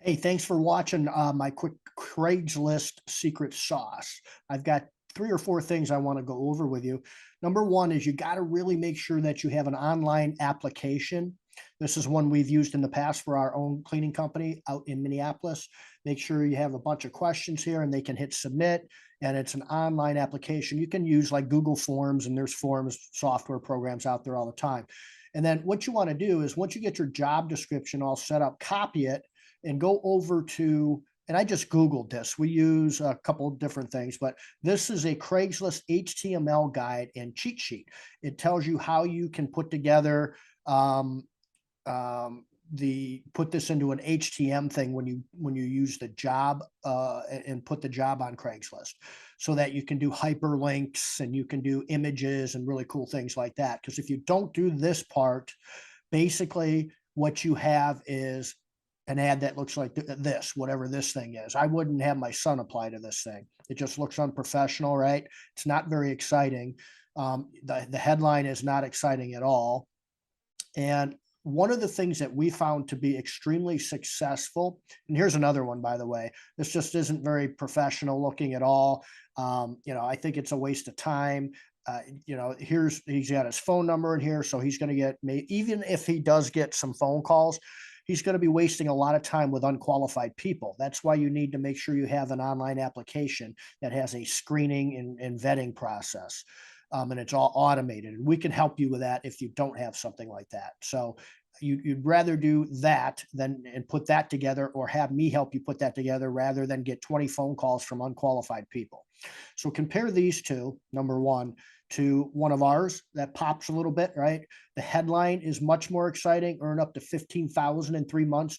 Hey, thanks for watching my quick CraigsList secret sauce. I've got three or four things I want to go over with you. Number one is you got to really make sure that you have an online application. This is one we've used in the past for our own cleaning company out in Minneapolis. Make sure you have a bunch of questions here and they can hit submit. And it's an online application. You can use like Google Forms, and there's forms software programs out there all the time. And then what you want to do is once you get your job description all set up, copy it and go over to, and I just Googled this. We use a couple of different things, but this is a Craigslist HTML guide and cheat sheet. It tells you how you can put together um, put this into an HTML thing when you use the job and put the job on Craigslist, so that you can do hyperlinks and you can do images and really cool things like that. Because if you don't do this part, basically what you have is an ad that looks like this, whatever this thing is. I wouldn't have my son apply to this thing. It just looks unprofessional, right? It's not very exciting. The headline is not exciting at all. And one of the things that we found to be extremely successful, and here's another one, by the way, this just isn't very professional looking at all. I think it's a waste of time. He's got his phone number in here, so he's going to get, even if he does get some phone calls, he's going to be wasting a lot of time with unqualified people. That's why you need to make sure you have an online application that has a screening and vetting process. And it's all automated. And we can help you with that if you don't have something like that. So you'd rather do that than and put that together, or have me help you put that together, rather than get 20 phone calls from unqualified people. So compare these two, number one, to one of ours that pops a little bit, right? The headline is much more exciting: earn up to 15,000 in 3 months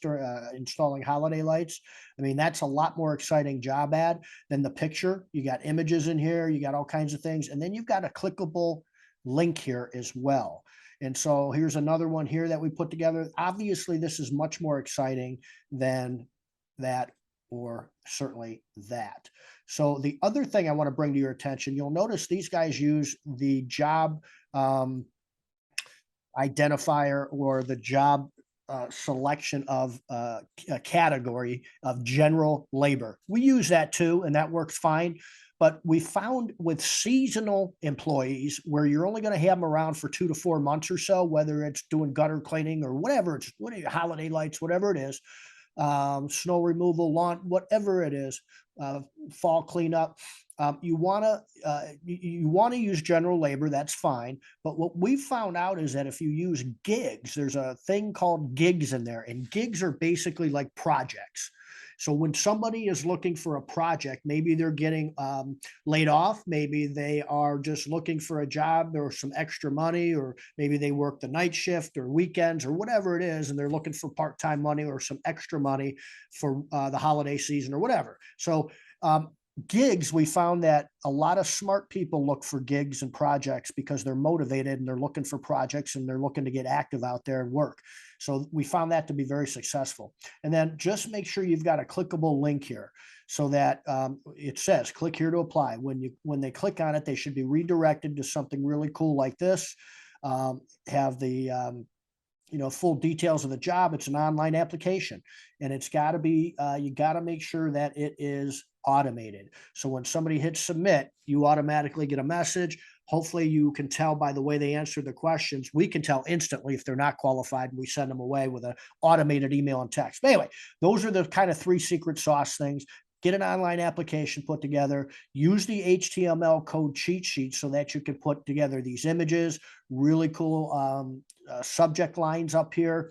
installing holiday lights. I mean, that's a lot more exciting job ad than the picture. You got images in here, you got all kinds of things, and then you've got a clickable link here as well. And so here's another one here that we put together. Obviously, this is much more exciting than that, or certainly that. So the other thing I want to bring to your attention, you'll notice these guys use the job identifier, or the job selection of a category of general labor. We use that too, and that works fine. But we found with seasonal employees, where you're only going to have them around for 2 to 4 months or so, whether it's doing gutter cleaning or whatever, it's holiday lights, whatever it is, snow removal, lawn, whatever it is, fall cleanup. You want to use general labor. That's fine. But what we found out is that if you use gigs, there's a thing called gigs in there, and gigs are basically like projects. So when somebody is looking for a project, maybe they're getting laid off, maybe they are just looking for a job or some extra money, or maybe they work the night shift or weekends or whatever it is, and they're looking for part-time money or some extra money for the holiday season or whatever. So gigs, we found that a lot of smart people look for gigs and projects because they're motivated and they're looking for projects and they're looking to get active out there and work. So we found that to be very successful. And then just make sure you've got a clickable link here, so that it says click here to apply. When they click on it, they should be redirected to something really cool like this. Have the full details of the job. It's an online application, and it's got to be, you got to make sure that it is automated. So when somebody hits submit, you automatically get a message. Hopefully you can tell by the way they answer the questions. We can tell instantly if they're not qualified, and we send them away with an automated email and text. But anyway, those are the kind of three secret sauce things. Get an online application put together, use the HTML code cheat sheet so that you can put together these images, really cool subject lines up here,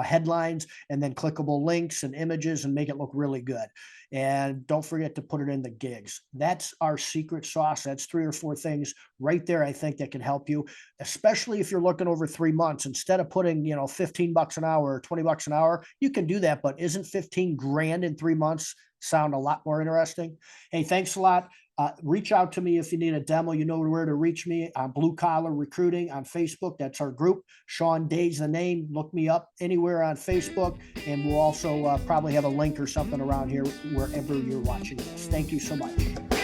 headlines, and then clickable links and images, and make it look really good. And don't forget to put it in the gigs. That's our secret sauce. That's 3 or 4 things right there, I think, that can help you, especially if you're looking over 3 months. Instead of putting, $15 an hour or $20 an hour, you can do that. But isn't 15 grand in 3 months sound a lot more interesting? Hey, thanks a lot. Reach out to me if you need a demo. You know where to reach me on Blue Collar Recruiting on Facebook. That's our group. Shawn Day's the name. Look me up anywhere on Facebook, and we'll also probably have a link or something around here wherever you're watching this. Thank you so much.